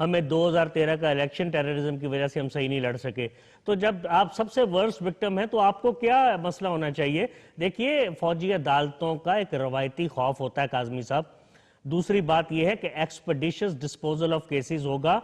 ہمیں 2013 کا election terrorism کی وجہ سے ہم صحیح نہیں لڑ سکے. تو جب آپ سب سے ورسٹ وکٹم ہیں تو آپ کو کیا مسئلہ ہونا چاہیے؟ دیکھیے فوجی عدالتوں کا ایک روایتی خوف ہوتا ہے کاظمی صاحب. دوسری بات یہ ہے کہ ایکسپیڈیشس ڈسپوزل آف کیسز ہوگا.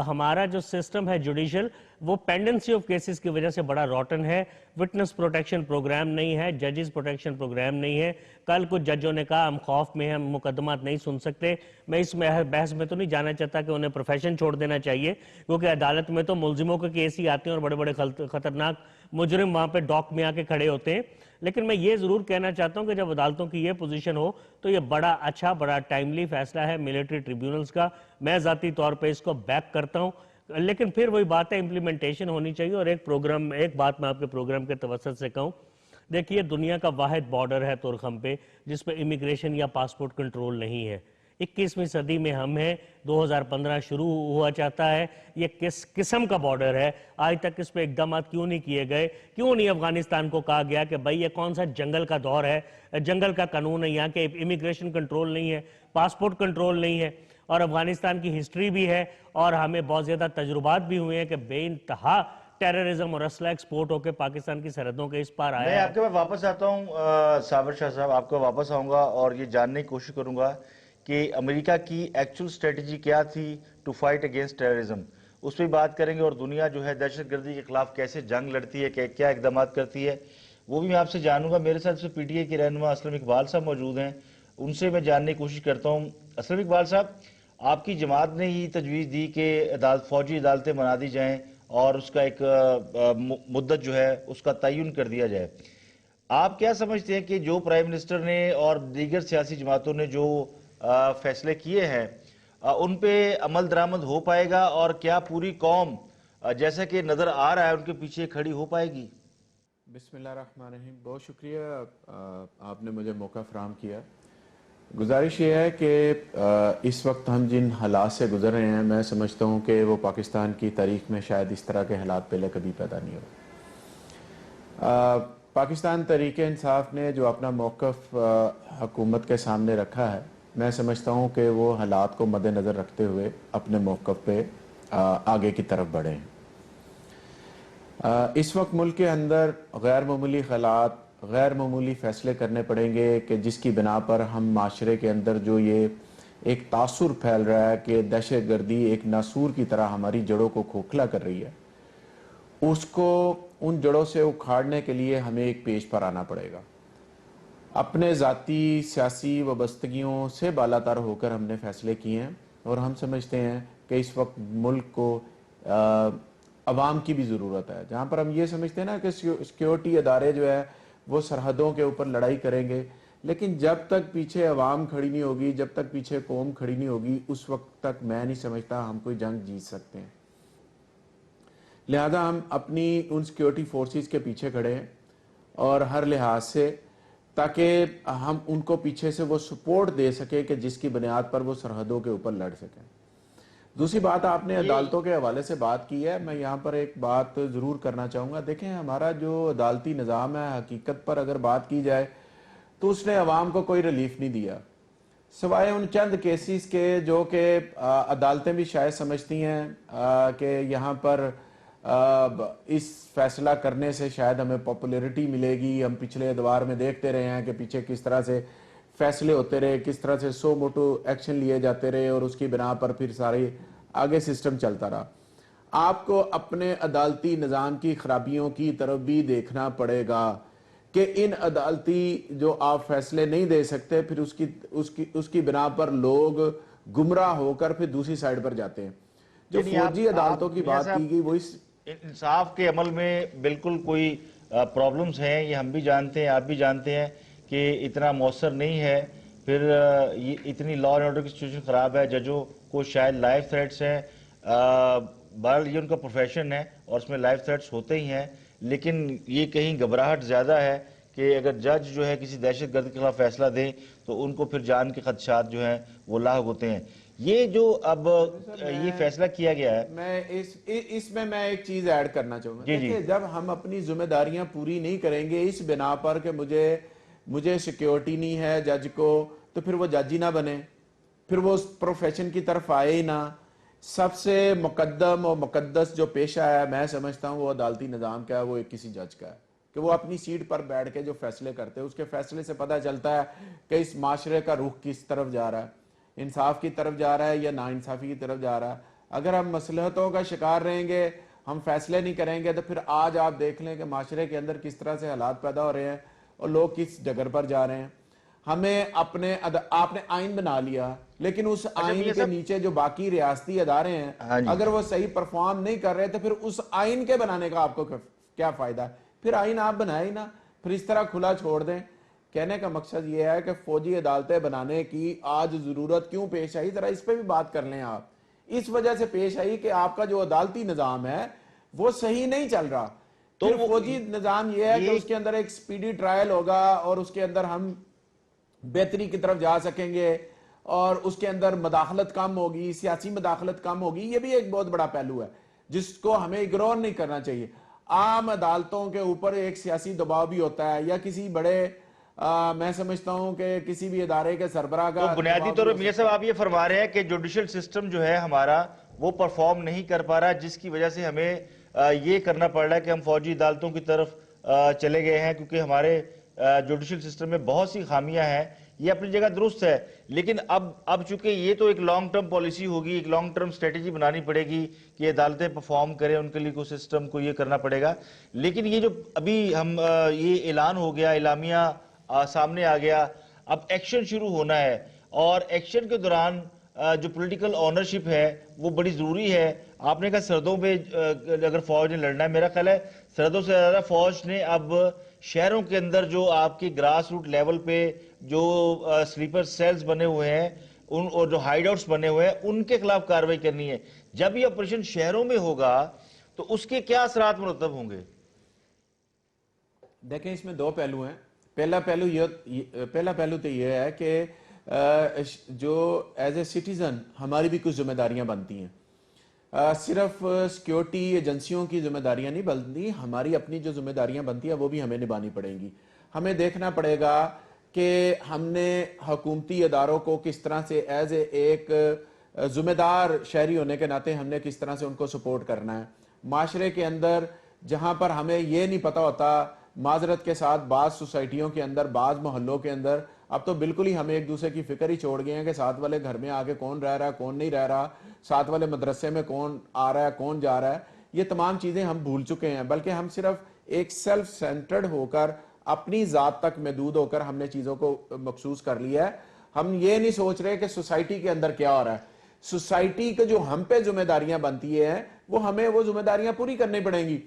ہمارا جو سسٹم ہے جوڈیشل وہ پینڈنسی آف کیسز کی وجہ سے بڑا روٹن ہے. وٹنس پروٹیکشن پروگرام نہیں ہے, ججز پروٹیکشن پروگرام نہیں ہے. کل کچھ ججوں نے کہا ہم خوف میں ہیں, ہم مقدمات نہیں سن سکتے. میں اس بحث میں تو نہیں جانا چاہتا کہ انہیں پروفیشن چھوڑ دینا چاہیے, کیونکہ عدالت میں تو ملزموں کے کیس ہی آتے ہیں اور بڑے بڑے خطرناک مجرم وہاں پہ ڈاک میں آ کے کھڑے ہوتے ہیں. لیکن میں یہ ضرور کہنا چاہتا ہوں کہ جب عدالتوں کی یہ پوزیشن ہو تو یہ بڑا اچھا, بڑا ٹائملی فیصلہ ہے ملٹری ٹریبیونلز کا. میں ذاتی طور پہ اس کو بیک کرتا ہوں, لیکن پھر وہی بات ہے امپلیمنٹیشن ہونی چاہیے. اور ایک بات میں آپ کے پروگرام کے توسط سے کہوں, دیکھیے دنیا کا واحد بارڈر ہے تورخم پہ جس پہ امیگریشن یا پاسپورٹ کنٹرول نہیں ہے. 21ویں صدی میں ہم ہیں, 2015 شروع ہوا چاہتا ہے. یہ کس قسم کا بارڈر ہے؟ آج تک اس پہ اقدامات کیوں نہیں کیے گئے؟ کیوں نہیں افغانستان کو کہا گیا کہ بھائی یہ کون سا جنگل کا دور ہے, جنگل کا قانون ہے یہاں کہ امیگریشن کنٹرول نہیں ہے, پاسپورٹ کنٹرول نہیں ہے. اور افغانستان کی ہسٹری بھی ہے اور ہمیں بہت زیادہ تجربات بھی ہوئے ہیں کہ بے انتہا ٹیررزم اور اسلحہ ایکسپورٹ ہو کے پاکستان کی سرحدوں کے اس پار میں آیا ہے. آپ کے پاس واپس آتا ہوں صابر شاہ صاحب, آپ کو واپس آؤں گا اور یہ جاننے کی کوشش کروں گا کہ امریکہ کی ایکچول اسٹریٹجی کیا تھی ٹو فائٹ اگینسٹ ٹیررزم. اس پہ بات کریں گے, اور دنیا جو ہے دہشت گردی کے خلاف کیسے جنگ لڑتی ہے, کیا اقدامات کرتی ہے, وہ بھی میں آپ سے جانوں گا. میرے ساتھ سے پی ٹی آئی کے رہنما اسلم اقبال صاحب موجود ہیں, ان سے میں جاننے کی کوشش کرتا ہوں. اسلم اقبال صاحب, آپ کی جماعت نے ہی تجویز دی کہ فوجی عدالتیں بنا دی جائیں اور اس کا ایک مدت جو ہے اس کا تعین کر دیا جائے. آپ کیا سمجھتے ہیں کہ جو پرائم منسٹر نے اور دیگر سیاسی جماعتوں نے جو فیصلے کیے ہیں ان پہ عمل درآمد ہو پائے گا, اور کیا پوری قوم جیسا کہ نظر آ رہا ہے ان کے پیچھے کھڑی ہو پائے گی؟ بسم اللہ الرحمن الرحیم. بہت شکریہ آپ نے مجھے موقع فراہم کیا. گزارش یہ ہے کہ اس وقت ہم جن حالات سے گزر رہے ہیں, میں سمجھتا ہوں کہ وہ پاکستان کی تاریخ میں شاید اس طرح کے حالات پہلے کبھی پیدا نہیں ہوئے. پاکستان تحریک انصاف نے جو اپنا موقف حکومت کے سامنے رکھا ہے, میں سمجھتا ہوں کہ وہ حالات کو مد نظر رکھتے ہوئے اپنے موقف پہ آگے کی طرف بڑھے ہیں. اس وقت ملک کے اندر غیر معمولی حالات, غیر معمولی فیصلے کرنے پڑیں گے کہ جس کی بنا پر ہم معاشرے کے اندر جو یہ ایک تاثر پھیل رہا ہے کہ دہشت گردی ایک ناسور کی طرح ہماری جڑوں کو کھوکھلا کر رہی ہے, اس کو ان جڑوں سے اکھاڑنے کے لیے ہمیں ایک پیش پر آنا پڑے گا. اپنے ذاتی سیاسی وابستگیوں سے بالاتر ہو کر ہم نے فیصلے کیے ہیں, اور ہم سمجھتے ہیں کہ اس وقت ملک کو عوام کی بھی ضرورت ہے. جہاں پر ہم یہ سمجھتے ہیں نا کہ سیکیورٹی ادارے جو ہے وہ سرحدوں کے اوپر لڑائی کریں گے, لیکن جب تک پیچھے عوام کھڑی نہیں ہوگی, جب تک پیچھے قوم کھڑی نہیں ہوگی, اس وقت تک میں نہیں سمجھتا ہم کوئی جنگ جیت سکتے ہیں. لہذا ہم اپنی ان سیکیورٹی فورسز کے پیچھے کھڑے ہیں اور ہر لحاظ سے, تاکہ ہم ان کو پیچھے سے وہ سپورٹ دے سکیں کہ جس کی بنیاد پر وہ سرحدوں کے اوپر لڑ سکیں. دوسری بات, آپ نے عدالتوں کے حوالے سے بات کی ہے, میں یہاں پر ایک بات ضرور کرنا چاہوں گا. دیکھیں ہمارا جو عدالتی نظام ہے, حقیقت پر اگر بات کی جائے تو اس نے عوام کو کوئی ریلیف نہیں دیا, سوائے ان چند کیسز کے جو کہ عدالتیں بھی شاید سمجھتی ہیں کہ یہاں پر اس فیصلہ کرنے سے شاید ہمیں پاپولیرٹی ملے گی. ہم پچھلے ادوار میں دیکھتے رہے ہیں کہ پیچھے کس طرح سے فیصلے ہوتے رہے, کس طرح سے سو موٹو ایکشن لیے جاتے رہے, اور اس کی بنا پر پھر سارے آگے سسٹم چلتا رہا. آپ کو اپنے عدالتی نظام کی خرابیوں کی طرف بھی دیکھنا پڑے گا کہ ان عدالتی جو آپ فیصلے نہیں دے سکتے, پھر اس کی بنا پر لوگ گمراہ ہو کر پھر دوسری سائیڈ پر جاتے ہیں. جو فوجی عدالتوں کی بات کی گئی وہ اس انصاف کے عمل میں بالکل کوئی پرابلمز ہیں, یہ ہم بھی جانتے ہیں, آپ بھی جانتے ہیں کہ اتنا مؤثر نہیں ہے. پھر یہ اتنی لا اینڈ آرڈر کی سچویشن خراب ہے, ججوں کو شاید لائف تھریٹس ہیں. بہرحال یہ ان کا پروفیشن ہے اور اس میں لائف تھریٹس ہوتے ہی ہیں, لیکن یہ کہیں گھبراہٹ زیادہ ہے کہ اگر جج جو ہے کسی دہشت گرد کے خلاف فیصلہ دیں تو ان کو پھر جان کے خدشات جو ہیں وہ لاحق ہوتے ہیں. یہ جو اب یہ فیصلہ کیا گیا ہے, میں اس میں ایک چیز ایڈ کرنا چاہوں گا. جی دیکھیں جب ہم اپنی ذمہ داریاں پوری نہیں کریں گے اس بنا پر کہ مجھے سیکیورٹی نہیں ہے جج کو, تو پھر وہ جج ہی نہ بنے, پھر وہ اس پروفیشن کی طرف آئے ہی نہ. سب سے مقدم اور مقدس جو پیشہ ہے میں سمجھتا ہوں وہ عدالتی نظام کا ہے، وہ ایک کسی جج کا ہے کہ وہ اپنی سیٹ پر بیٹھ کے جو فیصلے کرتے ہیں اس کے فیصلے سے پتہ چلتا ہے کہ اس معاشرے کا رخ کس طرف جا رہا ہے، انصاف کی طرف جا رہا ہے یا ناانصافی کی طرف جا رہا ہے۔ اگر ہم مصلحتوں کا شکار رہیں گے، ہم فیصلے نہیں کریں گے، تو پھر آج آپ دیکھ لیں کہ معاشرے کے اندر کس طرح سے حالات پیدا ہو رہے ہیں اور لوگ کس ڈگر پر جا رہے ہیں۔ ہمیں آپ نے آئین بنا لیا، لیکن اس آئین میاں کے صاحب، نیچے جو باقی ریاستی ادارے ہیں ہاں جی، اگر وہ صحیح پرفارم نہیں کر رہے تو پھر اس آئین کے بنانے کا آپ کو کیا فائدہ ہے؟ پھر آئین آپ بنائے ہی نہ، پھر اس طرح کھلا چھوڑ دیں۔ کہنے کا مقصد یہ ہے کہ فوجی عدالتیں بنانے کی آج ضرورت کیوں پیش آئی، ذرا اس پہ بھی بات کر لیں آپ۔ اس وجہ سے پیش آئی کہ آپ کا جو عدالتی نظام ہے وہ صحیح نہیں چل رہا۔ تو پھر فوجی نظام یہ ہے کہ یہ اس کے اندر ایک سپیڈی ٹرائل ہوگا اور اس کے اندر ہم بہتری کی طرف جا سکیں گے اور اس کے اندر مداخلت کم ہوگی، سیاسی مداخلت کم ہوگی۔ یہ بھی ایک بہت بڑا پہلو ہے جس کو ہمیں اگنور نہیں کرنا چاہیے۔ عام عدالتوں کے اوپر ایک سیاسی دباؤ بھی ہوتا ہے یا کسی بڑے میں سمجھتا ہوں کہ کسی بھی ادارے کے سربراہ تو کا بنیادی دباؤ طور بھی پر ہو میاں سکتا صاحب ہے۔ آپ یہ فرما رہے ہیں کہ جوڈیشل سسٹم جو ہے ہمارا وہ پرفارم نہیں کر پا رہا، جس کی وجہ سے ہمیں یہ کرنا پڑ رہا ہے کہ ہم فوجی عدالتوں کی طرف چلے گئے ہیں، کیونکہ ہمارے جوڈیشل سسٹم میں بہت سی خامیاں ہیں۔ یہ اپنی جگہ درست ہے، لیکن اب چونکہ یہ تو ایک لانگ ٹرم پالیسی ہوگی، ایک لانگ ٹرم سٹریٹجی بنانی پڑے گی کہ عدالتیں پرفارم کریں، ان کے لیے کوئی سسٹم کو یہ کرنا پڑے گا۔ لیکن یہ جو ابھی ہم یہ اعلان ہو گیا، اعلامیہ سامنے آ گیا، اب ایکشن شروع ہونا ہے، اور ایکشن کے دوران جو پولیٹیکل آنرشپ ہے وہ بڑی ضروری ہے۔ آپ نے کہا سرحدوں پہ اگر فوج نے لڑنا ہے، میرا خیال ہے سرحدوں سے زیادہ فوج نے اب شہروں کے اندر جو آپ کی گراس روٹ لیول پہ جو سلیپر سیلز بنے ہوئے ہیں اور جو ہائیڈ آؤٹس بنے ہوئے ہیں ان کے خلاف کارروائی کرنی ہے۔ جب یہ آپریشن شہروں میں ہوگا تو اس کے کیا اثرات مرتب ہوں گے؟ دیکھیں اس میں دو پہلو ہیں۔ پہلا پہلو تو یہ ہے کہ جو ایز اے سٹیزن ہماری بھی کچھ ذمہ داریاں بنتی ہیں۔ صرف سیکیورٹی ایجنسیوں کی ذمہ داریاں نہیں بنتی، ہماری اپنی جو ذمہ داریاں بنتی ہیں وہ بھی ہمیں نبھانی پڑیں گی۔ ہمیں دیکھنا پڑے گا کہ ہم نے حکومتی اداروں کو کس طرح سے ایز اے ایک ذمہ دار شہری ہونے کے ناطے ہم نے کس طرح سے ان کو سپورٹ کرنا ہے۔ معاشرے کے اندر جہاں پر ہمیں یہ نہیں پتہ ہوتا، معذرت کے ساتھ بعض سوسائٹیوں کے اندر، بعض محلوں کے اندر اب تو بالکل ہی ہمیں ایک دوسرے کی فکر ہی چھوڑ گئے ہیں کہ ساتھ والے گھر میں آگے کون رہ رہا ہے، کون نہیں رہ رہا، ساتھ والے مدرسے میں کون آ رہا ہے، کون جا رہا ہے۔ یہ تمام چیزیں ہم بھول چکے ہیں، بلکہ ہم صرف ایک سیلف سینٹرڈ ہو کر، اپنی ذات تک محدود ہو کر ہم نے چیزوں کو مخصوص کر لیا ہے۔ ہم یہ نہیں سوچ رہے کہ سوسائٹی کے اندر کیا ہو رہا ہے۔ سوسائٹی کے جو ہم پہ ذمہ داریاں بنتی ہیں وہ ہمیں وہ ذمہ داریاں پوری کرنی پڑیں گی۔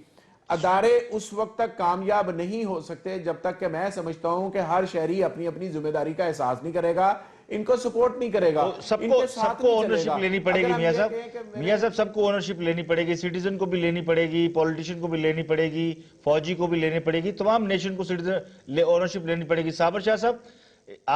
ادارے اس وقت تک کامیاب نہیں ہو سکتے جب تک کہ میں سمجھتا ہوں کہ ہر شہری اپنی اپنی ذمہ داری کا احساس نہیں کرے گا، ان کو سپورٹ نہیں کرے گا، سب ان کو کے سب ساتھ کو نہیں چلے اونرشپ گا۔ لینی پڑے اگر گی ہم میاں یہ صاحب، کہیں کہ میاں صاحب سب کو اونرشپ لینی پڑے گی، سٹیزن کو بھی لینی پڑے گی، پولیٹیشین کو بھی لینی پڑے گی، فوجی کو بھی لینی پڑے گی، تمام نیشن کو سٹیزن اونرشپ لینی پڑے گی۔ صابر شاہ صاحب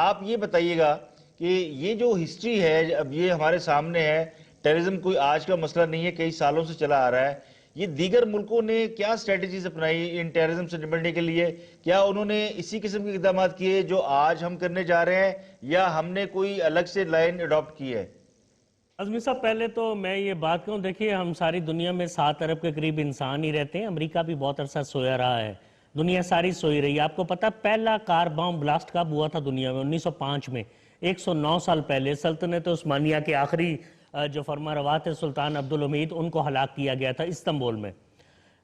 آپ یہ بتائیے گا کہ یہ جو ہسٹری ہے اب یہ ہمارے سامنے ہے، ٹیررزم کوئی آج کا مسئلہ نہیں ہے، کئی سالوں سے چلا آ رہا ہے۔ یہ دیگر ملکوں نے کیا سٹریٹجیز اپنائی ان ٹیررزم سے نمٹنے کے لیے؟ کیا انہوں نے اسی قسم کے اقدامات کیے جو آج ہم کرنے جا رہے ہیں، یا ہم نے کوئی الگ سے لائن اڈاپٹ کی ہے؟ عظمی صاحب پہلے تو میں یہ بات کہوں، دیکھیے ہم ساری دنیا میں 7 ارب کے قریب انسان ہی رہتے ہیں، امریکہ بھی بہت عرصہ سویا رہا ہے، دنیا ساری سوئی رہی ہے۔ آپ کو پتا پہلا کار بام بلاسٹ کب ہوا تھا دنیا میں؟ 1905 میں، 109 سال پہلے سلطنت عثمانیہ کے آخری جو فرما روا تھے سلطان عبدالحمید، ان کو ہلاک کیا گیا تھا استنبول میں۔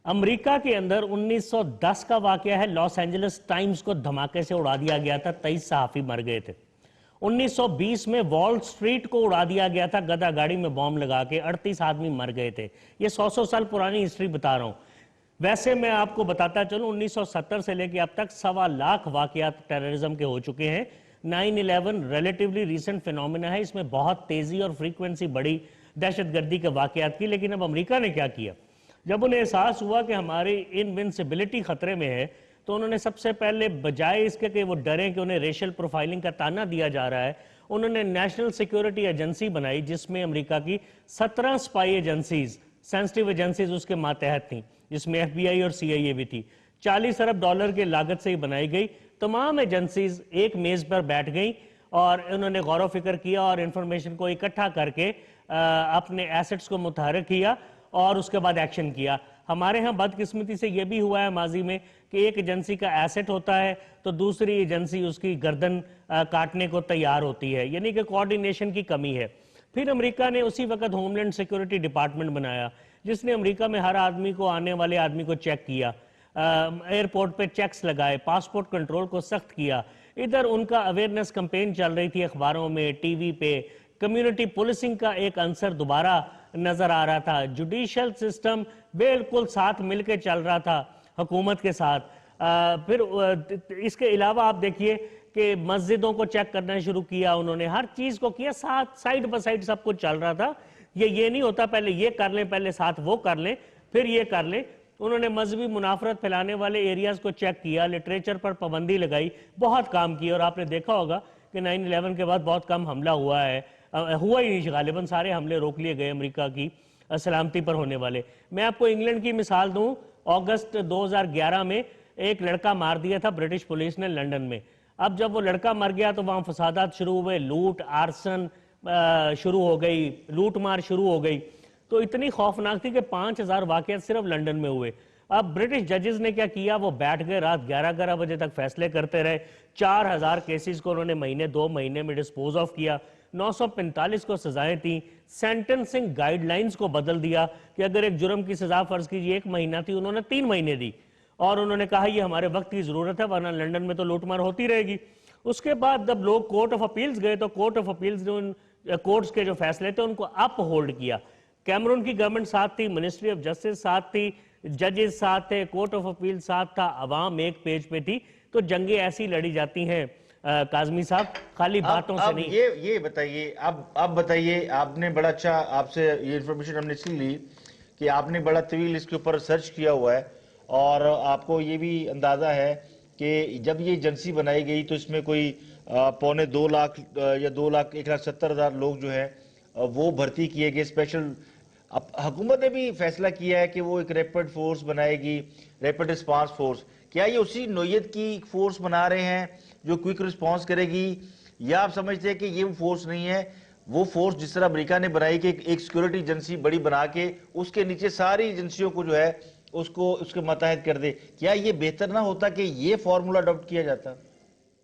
امریکہ کے اندر 1910 کا واقعہ ہے، لاس اینجلس ٹائمز کو دھماکے سے اڑا دیا گیا تھا، 23 صحافی مر گئے تھے۔ 1920 میں وال سٹریٹ کو اڑا دیا گیا تھا گدا گاڑی میں بوم لگا کے، 38 آدمی مر گئے تھے۔ یہ 100 سال پرانی ہسٹری بتا رہا ہوں۔ ویسے میں آپ کو بتاتا چلوں 1970 سے لے کے اب تک 1.25 لاکھ واقعات ٹیررزم کے ہو چکے ہیں۔ 9/11 ریلیٹیولی ریسنٹ فینومینا ہے، اس میں بہت تیزی اور فریکوینسی بڑی دہشت گردی کے واقعات کی۔ لیکن اب امریکہ نے کیا کیا؟ جب انہیں احساس ہوا کہ ہماری انونسبلٹی خطرے میں ہے، تو انہوں نے سب سے پہلے بجائے اس کے کہ وہ ڈریں کہ انہیں ریشل پروفائلنگ کا تانا دیا جا رہا ہے، انہوں نے نیشنل سیکیورٹی ایجنسی بنائی جس میں امریکہ کی 17 سپائی ایجنسیز، سینسٹیو ایجنسیز اس کے ماتحت تھیں، جس میں FBI اور CIA بھی تھی۔ 40 ارب ڈالر کے لاگت سے ہی بنائی گئی۔ تمام ایجنسیز ایک میز پر بیٹھ گئیں اور انہوں نے غور و فکر کیا اور انفارمیشن کو اکٹھا کر کے اپنے ایسٹس کو متحرک کیا اور اس کے بعد ایکشن کیا. ہمارے ہاں بدقسمتی سے یہ بھی ہوا ہے ماضی میں کہ ایک ایجنسی کا ایسٹ ہوتا ہے تو دوسری ایجنسی اس کی گردن کاٹنے کو تیار ہوتی ہے, یعنی کہ کوارڈینیشن کی کمی ہے. پھر امریکہ نے اسی وقت ہوم لینڈ سیکورٹی ڈپارٹمنٹ بنایا جس نے امریکہ میں ہر آدمی کو, آنے والے آدمی کو چیک کیا, ایئرپورٹ پہ چیکس لگائے, پاسپورٹ کنٹرول کو سخت کیا. ادھر ان کا اویئرنیس کمپین چل رہی تھی اخباروں میں, ٹی وی پہ. کمیونٹی پولیسنگ کا ایک عنصر دوبارہ نظر آ رہا تھا. جوڈیشل سسٹم بالکل ساتھ مل کے چل رہا تھا حکومت کے ساتھ. پھر اس کے علاوہ آپ دیکھیے کہ مسجدوں کو چیک کرنا شروع کیا انہوں نے, ہر چیز کو کیا, ساتھ سائیڈ بائی سائیڈ سب کچھ چل رہا تھا. یہ نہیں ہوتا پہلے یہ کر لیں, پہلے ساتھ وہ کر لیں, پھر یہ کر لیں. انہوں نے مذہبی منافرت پھیلانے والے ایریاز کو چیک کیا, لٹریچر پر پابندی لگائی, بہت کام کیا. اور آپ نے دیکھا ہوگا کہ 9/11 کے بعد بہت کم حملہ ہوا ہے, ہوا ہی نہیں, غالباً سارے حملے روک لیے گئے امریکہ کی سلامتی پر ہونے والے. میں آپ کو انگلینڈ کی مثال دوں, اگست 2011 میں ایک لڑکا مار دیا تھا برٹش پولیس نے لنڈن میں. اب جب وہ لڑکا مر گیا تو وہاں فسادات شروع ہوئے, لوٹ آرسن شروع ہو گئی, لوٹ مار شروع ہو گئی. تو اتنی خوفناک تھی کہ 5000 واقعات صرف لنڈن میں ہوئے. اب برٹش ججز نے کیا کیا, وہ بیٹھ گئے, رات 11 بجے تک فیصلے کرتے رہے. 4000 کیسز کو انہوں نے مہینے 2 مہینے میں ڈسپوز آف کیا. 945 کو سزائیں تھیں. سینٹنسنگ گائیڈ لائنز کو بدل دیا کہ اگر ایک جرم کی سزا فرض کیجئے 1 مہینہ تھی, انہوں نے 3 مہینے دی. اور انہوں نے کہا یہ ہمارے وقت کی ضرورت ہے ورنہ لنڈن میں تو لوٹ مار ہوتی رہے گی. اس کے بعد جب لوگ کورٹ آف اپیلز گئے تو کورٹ آف اپیلز نے ان کورٹس کے جو فیصلے تھے ان کو اپ ہولڈ کیا. کیمرون کی گورنمنٹ ساتھ تھی, منسٹری آف جسٹس ساتھ تھی, ججز ساتھ تھے, کورٹ آف اپیل ساتھ تھا, عوام ایک پیج پہ تھی. تو جنگیں ایسی لڑی جاتی ہیں کاظمی صاحب, خالی باتوں سے نہیں. یہ بتائیے, اب بتائیے, آپ نے بڑا اچھا, آپ سے یہ انفارمیشن ہم نے اس لیے لی کہ آپ نے بڑا طویل اس کے اوپر سرچ کیا ہوا ہے اور آپ کو یہ بھی اندازہ ہے کہ جب یہ ایجنسی بنائی گئی تو اس میں کوئی 2.25 لاکھ یا 2,01,70,000 لوگ جو ہیں وہ بھرتی کیے گئے اسپیشل. حکومت نے بھی فیصلہ کیا ہے کہ وہ ایک ریپڈ فورس بنائے گی, ریپڈ رسپانس فورس. کیا یہ اسی نوعیت کی فورس بنا رہے ہیں جو کوئک رسپانس کرے گی, یا آپ سمجھتے ہیں کہ یہ وہ فورس نہیں ہے, وہ فورس جس طرح امریکہ نے بنائی کہ ایک سیکورٹی ایجنسی بڑی بنا کے اس کے نیچے ساری ایجنسیوں کو جو ہے اس کے متحد کر دے؟ کیا یہ بہتر نہ ہوتا کہ یہ فارمولا اڈاپٹ کیا جاتا؟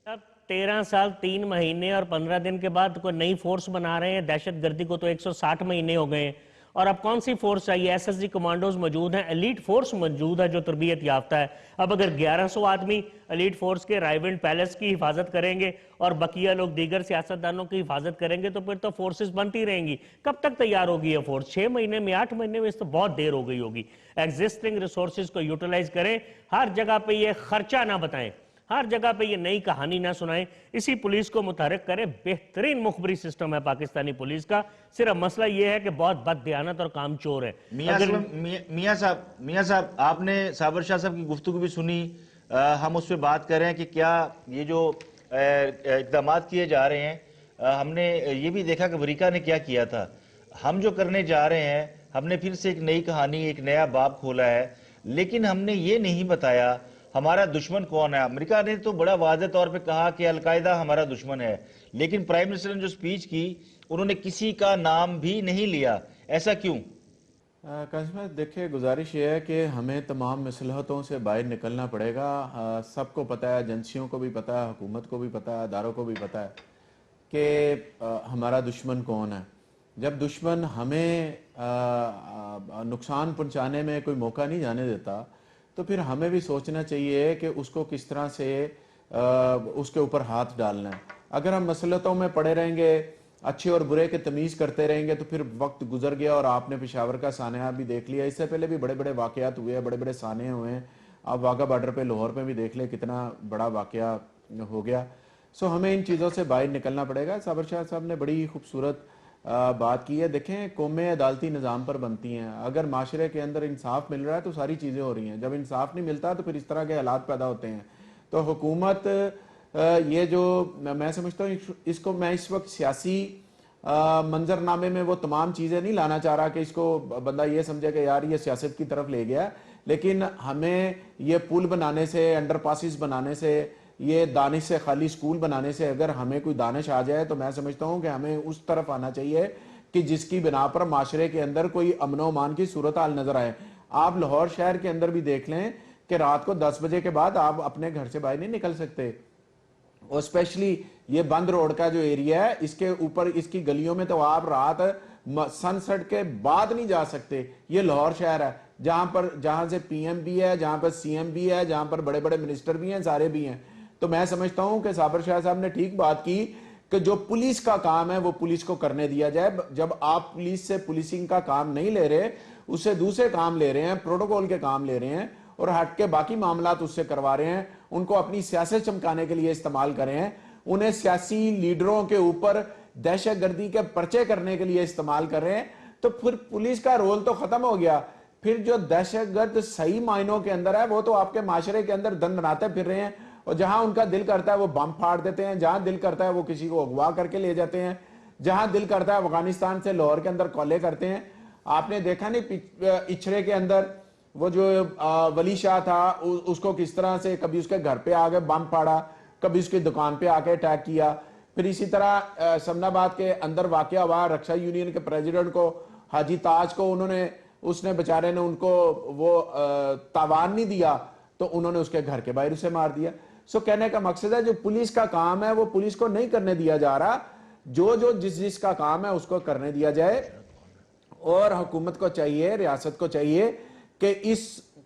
اب 13 سال 3 مہینے اور 15 دن کے بعد کوئی نئی فورس بنا رہے ہیں. دہشت گردی کو تو 160 مہینے ہو گئے ہیں, اور اب کون سی فورس چاہیے؟ ایس ایس جی کمانڈوز موجود ہیں, ایلیٹ فورس موجود ہے جو تربیت یافتہ ہے. اب اگر 1100 آدمی ایلیٹ فورس کے رائیونڈ پیلس کی حفاظت کریں گے اور بقیہ لوگ دیگر سیاستدانوں کی حفاظت کریں گے تو پھر تو فورسز بنتی رہیں گی. کب تک تیار ہوگی یہ فورس؟ 6 مہینے میں, 8 مہینے میں؟ اس تو بہت دیر ہو گئی ہوگی. ایگزسٹنگ ریسورسز کو یوٹیلائز کریں, ہر جگہ پہ یہ خرچہ نہ بتائیں, ہر جگہ پہ یہ نئی کہانی نہ سنائیں, اسی پولیس کو متحرک کریں. بہترین مخبری سسٹم ہے پاکستانی پولیس کا, صرف مسئلہ یہ ہے کہ بہت بد دیانت اور کام چور ہے. میاں صاحب آپ نے صابر شاہ صاحب کی گفتگو بھی سنی, ہم اس پہ بات کر رہے ہیں کہ کیا یہ جو اقدامات کیے جا رہے ہیں, ہم نے یہ بھی دیکھا کہ امریکہ نے کیا کیا تھا. ہم جو کرنے جا رہے ہیں, ہم نے پھر سے ایک نئی کہانی, ایک نیا باب کھولا ہے, لیکن ہم نے یہ نہیں بتایا ہمارا دشمن کون ہے. امریکہ نے تو بڑا واضح طور پہ کہا کہ القاعدہ ہمارا دشمن ہے, لیکن پرائم منسٹر نے جو سپیچ کی انہوں نے کسی کا نام بھی نہیں لیا. ایسا کیوں؟ قاسم دیکھیں, گزارش یہ ہے کہ ہمیں تمام مصلحتوں سے باہر نکلنا پڑے گا. سب کو پتہ ہے, ایجنسیوں کو بھی پتہ ہے, حکومت کو بھی پتہ ہے, اداروں کو بھی پتہ ہے کہ ہمارا دشمن کون ہے. جب دشمن ہمیں نقصان پہنچانے میں کوئی موقع نہیں جانے دیتا تو پھر ہمیں بھی سوچنا چاہیے کہ اس کو کس طرح سے اس کے اوپر ہاتھ ڈالنا ہے. اگر ہم مصلحتوں میں پڑے رہیں گے, اچھے اور برے کے تمیز کرتے رہیں گے, تو پھر وقت گزر گیا. اور آپ نے پشاور کا سانحہ بھی دیکھ لیا, اس سے پہلے بھی بڑے بڑے واقعات ہوئے ہیں, بڑے بڑے سانحے ہوئے ہیں. آپ واگا بارڈر پہ لاہور پہ بھی دیکھ لیں کتنا بڑا واقعہ ہو گیا. سو ہمیں ان چیزوں سے باہر نکلنا پڑے گا. صابر شاہ صاحب نے بڑی خوبصورت بات کی ہے. دیکھیں, قومیں عدالتی نظام پر بنتی ہیں. اگر معاشرے کے اندر انصاف مل رہا ہے تو ساری چیزیں ہو رہی ہیں. جب انصاف نہیں ملتا تو پھر اس طرح کے حالات پیدا ہوتے ہیں. تو حکومت یہ جو میں سمجھتا ہوں, اس کو میں اس وقت سیاسی منظر نامے میں وہ تمام چیزیں نہیں لانا چاہ رہا کہ اس کو بندہ یہ سمجھے کہ یار یہ سیاست کی طرف لے گیا. لیکن ہمیں یہ پل بنانے سے, انڈر پاسز بنانے سے, یہ دانش سے خالی سکول بنانے سے اگر ہمیں کوئی دانش آ جائے تو میں سمجھتا ہوں کہ ہمیں اس طرف آنا چاہیے کہ جس کی بنا پر معاشرے کے اندر کوئی امن و امان کی صورتحال نظر آئے. آپ لاہور شہر کے اندر بھی دیکھ لیں کہ رات کو 10 بجے کے بعد آپ اپنے گھر سے باہر نہیں نکل سکتے, اور اسپیشلی یہ بند روڈ کا جو ایریا ہے اس کے اوپر اس کی گلیوں میں تو آپ رات سن سیٹ کے بعد نہیں جا سکتے. یہ لاہور شہر ہے جہاں سے پی ایم بھی ہے, جہاں پر سی ایم بھی ہے, جہاں پر بڑے بڑے منسٹر بھی ہیں, سارے بھی ہیں. تو میں سمجھتا ہوں کہ صابر شاہ صاحب نے ٹھیک بات کی کہ جو پولیس کا کام ہے وہ پولیس کو کرنے دیا جائے. جب آپ پولیس سے پولیسنگ کا کام نہیں لے رہے, اس سے دوسرے کام لے رہے ہیں, پروٹوکول کے کام لے رہے ہیں اور ہٹ کے باقی معاملات اس سے کروا رہے ہیں, ان کو اپنی سیاست چمکانے کے لیے استعمال کریں ہیں, انہیں سیاسی لیڈروں کے اوپر دہشت گردی کے پرچے کرنے کے لیے استعمال کر رہے ہیں, تو پھر پولیس کا رول تو ختم ہو گیا. پھر جو دہشت گرد صحیح معنوں کے اندر ہے وہ تو آپ کے معاشرے کے اندر دن بناتے پھر رہے ہیں, اور جہاں ان کا دل کرتا ہے وہ بم پھاڑ دیتے ہیں, جہاں دل کرتا ہے وہ کسی کو اغوا کر کے لے جاتے ہیں, جہاں دل کرتا ہے افغانستان سے لاہور کے اندر کولے کرتے ہیں. آپ نے دیکھا نہیں اچھرے کے اندر وہ جو ولی شاہ تھا اس کو کس طرح سے کبھی اس کے گھر پہ آ کے بم پھاڑا, کبھی اس کی دکان پہ آ کے اٹیک کیا. پھر اسی طرح سمنا آباد کے اندر واقعہ ہوا, رکشا یونین کے پریزیڈنٹ کو حاجی تاج کو اس نے بیچارے نے ان کو وہ تاوان نہیں دیا تو انہوں نے اس کے گھر کے باہر اسے مار دیا. سو کہنے کا مقصد ہے جو پولیس کا کام ہے وہ پولیس کو نہیں کرنے دیا جا رہا, جو جس کا کام ہے اس کو کرنے دیا جائے. اور حکومت کو چاہیے, ریاست کو چاہیے کہ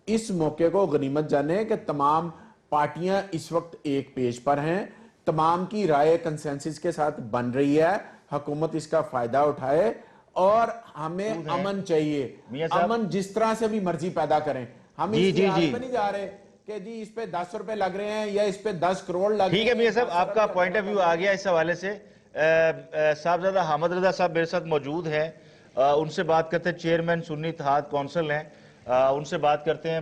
اس موقع کو غنیمت جانے کہ تمام پارٹیاں اس وقت ایک پیج پر ہیں, تمام کی رائے کنسنسس کے ساتھ بن رہی ہے, حکومت اس کا فائدہ اٹھائے, اور ہمیں امن چاہیے. امن جس طرح سے بھی مرضی پیدا کریں, ہم اس لحاظ میں نہیں جا رہے کہ جی اس پہ 10 روپے لگ رہے ہیں یا اس پہ 10 کروڑ لگ رہے ہیں. ٹھیک ہے میاں صاحب, آپ کا پوائنٹ آف ویو آ گیا اس حوالے سے. صاحبزادہ حامد رضا صاحب میرے ساتھ موجود ہیں, ان سے بات کرتے ہیں. چیئرمین سنی اتحاد کونسل ہیں, ان سے بات کرتے ہیں.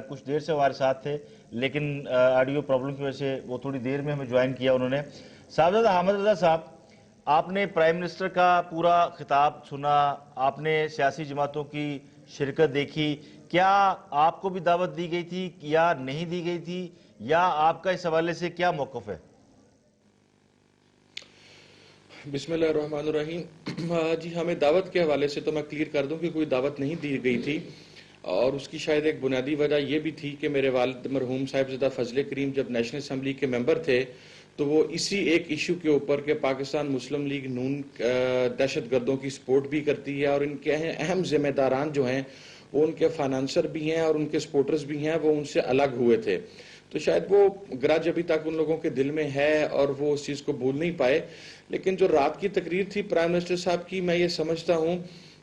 کچھ دیر سے ہمارے ساتھ تھے لیکن آڈیو پرابلم کی وجہ سے وہ تھوڑی دیر میں ہمیں جوائن کیا انہوں نے. صاحبزادہ حامد رضا صاحب, آپ نے پرائم منسٹر کا پورا خطاب سنا, آپ نے سیاسی جماعتوں کی شرکت دیکھی, کیا آپ کو بھی دعوت دی گئی تھی یا نہیں دی گئی تھی, یا آپ کا اس حوالے سے کیا موقف ہے؟ بسم اللہ الرحمن الرحیم. جی ہمیں دعوت کے حوالے سے تو میں کلیئر کر دوں کہ کوئی دعوت نہیں دی گئی تھی, اور اس کی شاید ایک بنیادی وجہ یہ بھی تھی کہ میرے والد مرحوم صاحبزادہ فضل کریم جب نیشنل اسمبلی کے ممبر تھے تو وہ اسی ایک ایشو کے اوپر کہ پاکستان مسلم لیگ نون دہشت گردوں کی سپورٹ بھی کرتی ہے, اور ان کے اہم ذمہ داران جو ہیں وہ ان کے فائنانسر بھی ہیں اور ان کے سپورٹرز بھی ہیں, وہ ان سے الگ ہوئے تھے. تو شاید وہ گرج ابھی تک ان لوگوں کے دل میں ہے اور وہ اس چیز کو بھول نہیں پائے. لیکن جو رات کی تقریر تھی پرائم منسٹر صاحب کی, میں یہ سمجھتا ہوں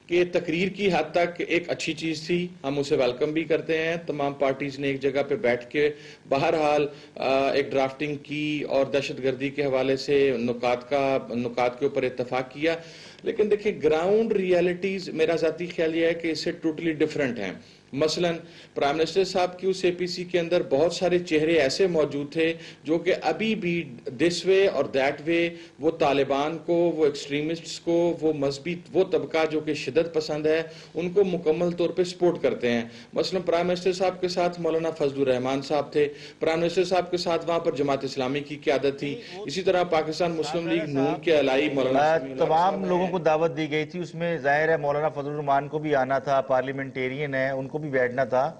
کہ تقریر کی حد تک ایک اچھی چیز تھی, ہم اسے ویلکم بھی کرتے ہیں. تمام پارٹیز نے ایک جگہ پہ بیٹھ کے بہرحال ایک ڈرافٹنگ کی اور دہشت گردی کے حوالے سے نکات کے اوپر اتفاق کیا. لیکن دیکھیں گراؤنڈ ریالٹیز میرا ذاتی خیال یہ ہے کہ اس سے ٹوٹلی ڈیفرنٹ ہیں. مثلا پرائم منسٹر صاحب کی اس اے پی سی کے اندر بہت سارے چہرے ایسے موجود تھے جو کہ ابھی بھی دس وے اور دیٹ وے وہ طالبان کو, وہ ایکسٹریمسٹس کو, وہ مذہبی وہ طبقہ جو کہ شدت پسند ہے ان کو مکمل طور پہ سپورٹ کرتے ہیں. مثلا پرائم منسٹر صاحب کے ساتھ مولانا فضل الرحمان صاحب تھے, پرائم منسٹر صاحب کے ساتھ وہاں پر جماعت اسلامی کی قیادت تھی, اسی طرح پاکستان مسلم لیگ نون کے الائی مولانا تمام لوگوں کو دعوت دی گئی تھی. اس میں ظاہر ہے مولانا فضل الرحمان کو بھی آنا تھا, پارلیمنٹیرین ہے, ان کو بھی بیٹھنا تھا.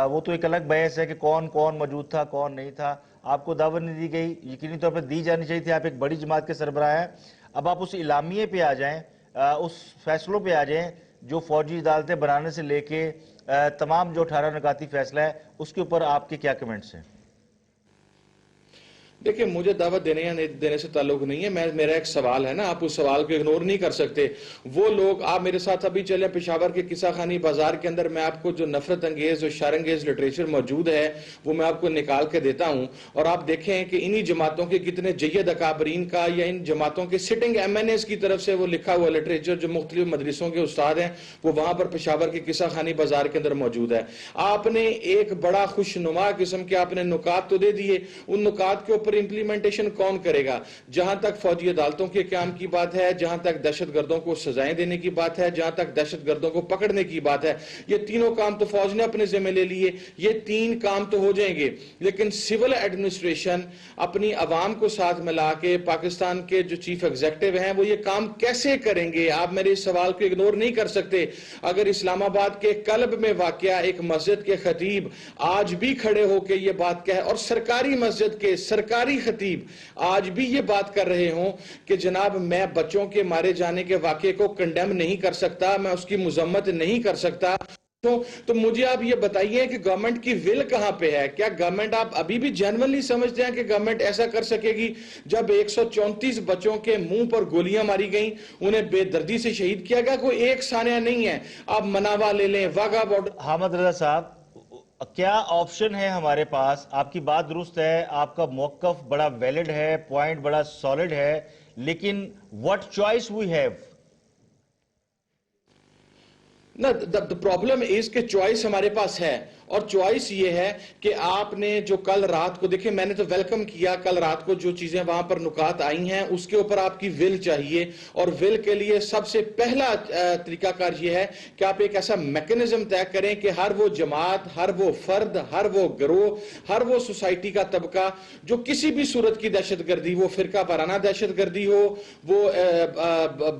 وہ تو ایک الگ بحث ہے کہ کون موجود تھا کون نہیں تھا. آپ کو دعوت نہیں دی گئی, یقینی طور پر دی جانی چاہیے تھی, آپ ایک بڑی جماعت کے سربراہ ہیں. اب آپ اس اعلامیے پہ آ جائیں, اس فیصلوں پہ آ جائیں جو فوجی عدالتیں بنانے سے لے کے تمام جو 18 نکاتی فیصلہ ہے اس کے اوپر آپ کے کیا کمنٹس ہیں؟ دیکھیں مجھے دعوت دینے یا نہیں دینے سے تعلق نہیں ہے, میرا ایک سوال ہے نا, آپ اس سوال کو اگنور نہیں کر سکتے. وہ لوگ آپ میرے ساتھ ابھی چلیں پشاور کے قصہ خانی بازار کے اندر, میں آپ کو جو نفرت انگیز اور شر انگیز لٹریچر موجود ہے وہ میں آپ کو نکال کے دیتا ہوں, اور آپ دیکھیں کہ انہی جماعتوں کے کتنے جید اکابرین کا یا ان جماعتوں کے سٹنگ ایم این ایز کی طرف سے وہ لکھا ہوا لٹریچر جو مختلف مدرسوں کے استاد ہیں وہ وہاں پر پشاور کے قصہ خانی بازار کے اندر موجود ہے. آپ نے ایک بڑا خوشنما قسم کے آپ نے نکات تو دے دیے, ان نکات کے اوپر پراپر امپلیمنٹیشن کون کرے گا؟ جہاں تک فوجی عدالتوں کے قیام کی بات ہے، جہاں تک دہشت گردوں کو سزائیں دینے کی بات ہے، جہاں تک دہشت گردوں کو پکڑنے کی بات ہے، یہ تینوں کام تو فوج نے اپنے ذمہ لے لیے، یہ تین کام تو ہو جائیں گے، لیکن سول ایڈمنسٹریشن اپنی عوام کو ساتھ ملا کے پاکستان کے جو چیف ایگزیکٹو ہیں وہ یہ کام کیسے کریں گے؟ آپ میرے اس سوال کو اگنور نہیں کر سکتے۔ اگر اسلام آباد کے قلب میں واقع ایک مسجد کے خطیب آج بھی کھڑے ہو کے یہ بات کہے، اور سرکاری مسجد کے سرکاری خطیب آج بھی یہ بات کر رہے ہوں کہ جناب میں بچوں کے مارے جانے کے واقعے کو کنڈیم نہیں کر سکتا، میں اس کی مذمت نہیں کر سکتا، تو مجھے آپ یہ بتائیے کہ گورنمنٹ کی ول کہاں پہ ہے؟ کیا گورنمنٹ آپ ابھی بھی جنرلی سمجھتے ہیں کہ گورنمنٹ ایسا کر سکے گی؟ جب 134 بچوں کے منہ پر گولیاں ماری گئیں، انہیں بے دردی سے شہید کیا گیا، کوئی ایک سانحہ نہیں ہے۔ آپ مناوا لے لیں، واگا بارڈر۔ حامد رضا صاحب، کیا آپشن ہے ہمارے پاس؟ آپ کی بات درست ہے، آپ کا موقف بڑا ویلڈ ہے، پوائنٹ بڑا سالڈ ہے، لیکن what choice we have؟ نہ the problem is کہ چوائس ہمارے پاس ہے، اور چوائس یہ ہے کہ آپ نے جو کل رات کو دیکھیں، میں نے تو ویلکم کیا کل رات کو جو چیزیں وہاں پر نکات آئی ہیں، اس کے اوپر آپ کی ول چاہیے، اور ول کے لیے سب سے پہلا طریقہ کار یہ ہے کہ آپ ایک ایسا میکنزم طے کریں کہ ہر وہ جماعت، ہر وہ فرد، ہر وہ گروہ، ہر وہ سوسائٹی کا طبقہ جو کسی بھی صورت کی دہشت گردی، وہ فرقہ وارانہ دہشت گردی ہو، وہ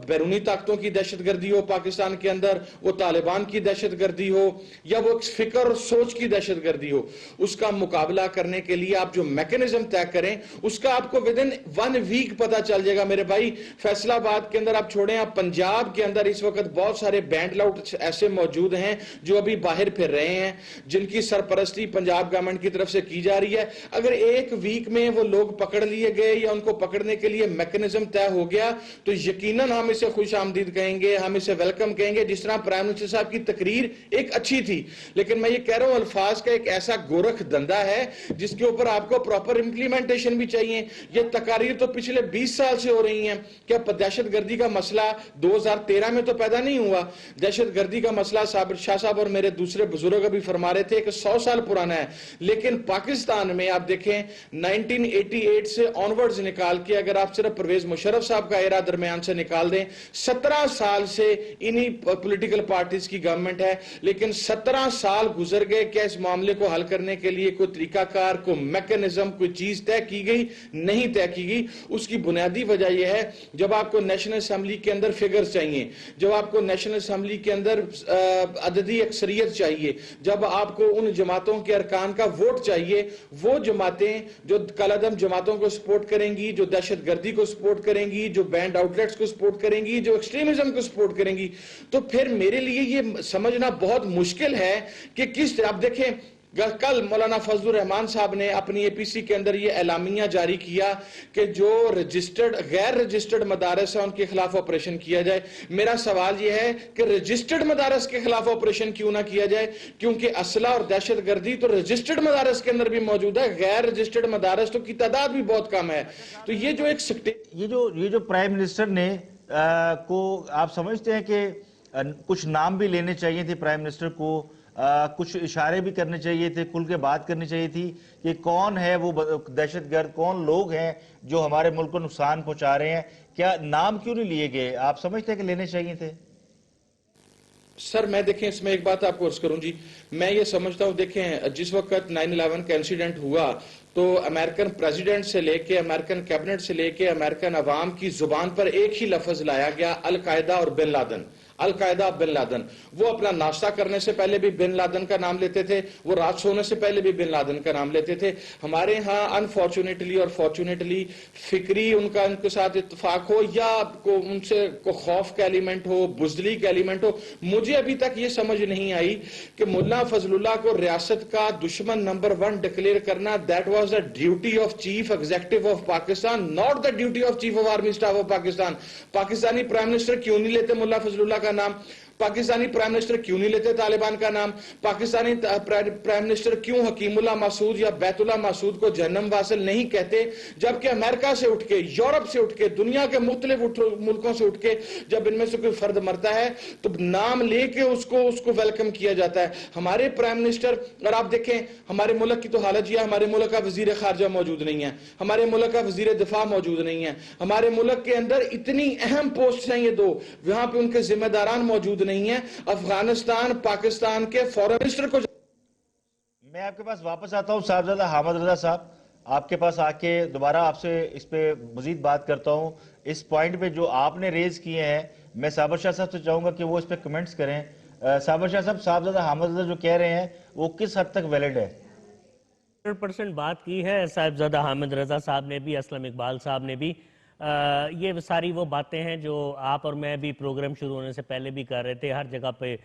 بیرونی طاقتوں کی دہشت گردی ہو پاکستان کے اندر، وہ طالبان کی دہشت گردی ہو، یا وہ فکر اور سوچ کی دہشت گردی ہو، اس کا مقابلہ کرنے کے لیے آپ جو میکنزم طے کریں، اس کا آپ کو ودن 1 ویک پتا چل جائے گا میرے بھائی۔ فیصلہ آباد کے اندر آپ چھوڑیں، آپ پنجاب کے اندر اس وقت بہت سارے بینڈ لاؤٹ ایسے موجود ہیں جو ابھی باہر پھر رہے ہیں، جن کی سرپرستی پنجاب گورنمنٹ کی طرف سے کی جا رہی ہے۔ اگر 1 ویک میں وہ لوگ پکڑ لیے گئے یا ان کو پکڑنے کے لیے میکنزم طے ہو گیا تو یقیناً ہم اسے خوش آمدید کہیں گے، ہم اسے ویلکم کہیں گے۔ جس طرح پرائم منسٹر صاحب کی تقریر ایک اچھی تھی، لیکن میں یہ کہہ رہا ہوں الفاظ کا ایک ایسا گورکھ دندہ ہے جس کے اوپر آپ کو پراپر امپلیمنٹیشن بھی چاہیے۔ یہ تقاریر تو پچھلے 20 سال سے ہو رہی ہیں۔ کیا دہشت گردی کا مسئلہ 2013 میں تو پیدا نہیں ہوا؟ دہشت گردی کا مسئلہ صابر شاہ صاحب اور میرے دوسرے بزرگ ابھی فرما رہے تھے کہ 100 سال پرانا ہے، لیکن پاکستان میں آپ دیکھیں 1988 سے آنورڈز نکال کے اگر آپ صرف پرویز مشرف صاحب کا ایرا درمیان سے نکال دیں، 17 سال سے انہی پولیٹیکل پارٹیز کی گورنمنٹ ہے، لیکن 17 سال گزر گئے، کیا اس معاملے کو حل کرنے کے لیے کوئی طریقہ کار، کوئی میکنزم، کوئی چیز طے کی گئی؟ نہیں طے کی گئی۔ اس کی بنیادی وجہ یہ ہے، جب آپ کو نیشنل اسمبلی کے اندر فگرز چاہیے، جب آپ کو نیشنل اسمبلی کے اندر عددی اکثریت چاہیے، جب آپ کو ان جماعتوں کے ارکان کا ووٹ چاہیے، وہ جماعتیں جو کالعدم جماعتوں کو سپورٹ کریں گی، جو دہشت گردی کو سپورٹ کریں گی، جو بینڈ آؤٹ لیٹس کو سپورٹ کریں گی، جو ایکسٹریمزم کو سپورٹ کریں گی، تو پھر میرے لیے یہ سمجھنا بہت مشکل ہے کہ کس طرح۔ آپ دیکھیں کل مولانا فضل الرحمان صاحب نے اپنی اے پی سی کے اندر یہ اعلامیہ جاری کیا کہ جو غیر رجسٹرڈ مدارس ہیں ان کے خلاف آپریشن کیا جائے۔ میرا سوال یہ ہے کہ رجسٹرڈ مدارس کے خلاف آپریشن کیوں نہ کیا جائے؟ کیونکہ اسلحہ اور دہشت گردی تو رجسٹرڈ مدارس کے اندر بھی موجود ہے، غیر رجسٹرڈ مدارس تو کی تعداد بھی بہت کم ہے۔ تو یہ جو ایک یہ جو پرائم منسٹر نے کو آپ سمجھتے ہیں کہ کچھ نام بھی لینے چاہیے تھے پرائم منسٹر کو، کچھ اشارے بھی کرنے چاہیے تھے، کھل کے بات کرنی چاہیے تھی کہ کون ہے وہ دہشت گرد، کون لوگ ہیں جو ہمارے ملک کو نقصان پہنچا رہے ہیں؟ کیا نام کیوں نہیں لیے گئے؟ آپ سمجھتے ہیں کہ لینے چاہیے تھے؟ سر میں دیکھیں اس میں ایک بات آپ کو عرض کروں جی، میں یہ سمجھتا ہوں، دیکھیں جس وقت 9/11 کا انسیڈنٹ ہوا تو امریکن پریزیڈنٹ سے لے کے امریکن کیبنٹ سے لے کے امریکن عوام کی زبان پر ایک ہی لفظ لایا گیا، القاعدہ اور بن لادن۔ القاعدہ بن لادن، وہ اپنا ناشتہ کرنے سے پہلے بھی بن لادن کا نام لیتے تھے، وہ رات سونے سے پہلے بھی بن لادن کا نام لیتے تھے۔ ہمارے ہاں انفارچونیٹلی اور فارچونیٹلی فکری ان کے ساتھ اتفاق ہو یا ان سے خوف کا ایلیمنٹ ہو، بزدلی کا ایلیمنٹ ہو، مجھے ابھی تک یہ سمجھ نہیں آئی کہ ملا فضل اللہ کو ریاست کا دشمن نمبر 1 ڈکلیئر کرنا that was the duty of chief executive of Pakistan, not the duty of chief of army staff of Pakistan. Pakistani prime minister کیوں نہیں لیتے ملا فضل اللہ کا نام؟ پاکستانی پرائم منسٹر کیوں نہیں لیتے طالبان کا نام؟ پاکستانی پرائم منسٹر کیوں حکیم اللہ مسعود یا بیت اللہ مسعود کو جہنم واصل نہیں کہتے؟ جبکہ امریکہ سے اٹھ کے، یورپ سے اٹھ کے، دنیا کے مختلف ملکوں سے اٹھ کے جب ان میں سے کوئی فرد مرتا ہے تو نام لے کے اس کو ویلکم کیا جاتا ہے. ہمارے پرائم منسٹر، اور آپ دیکھیں ہمارے ملک کی تو حالت یہ ہے، ہمارے ملک کا وزیر خارجہ موجود نہیں ہے، ہمارے ملک کا وزیر دفاع موجود نہیں ہے، ہمارے ملک کے اندر اتنی اہم پوسٹ ہیں یہ دو، وہاں پہ ان کے ذمہ داران موجود نہیں ہیں. افغانستان پاکستان کے فورن منسٹر کو میں آپ کے پاس واپس آتا ہوں صاحبزادہ حامد رضا صاحب، آپ کے پاس آ کے دوبارہ آپ سے اس پہ مزید بات کرتا ہوں. اس پوائنٹ پہ جو آپ نے ریز کیے ہیں میں صابر شاہ صاحب سے چاہوں گا کہ وہ اس پہ کمنٹس کریں. صابر شاہ صاحب، صاحبزادہ حامد رضا جو کہہ رہے ہیں وہ کس حد تک ویلڈ ہے؟ 100% بات کی ہے صاحبزادہ حامد رضا صاحب نے بھی، اسلم اقبال صاحب نے بھی. یہ ساری وہ باتیں ہیں جو آپ اور میں بھی پروگرام شروع ہونے سے پہلے بھی کر رہے تھے. ہر جگہ پہ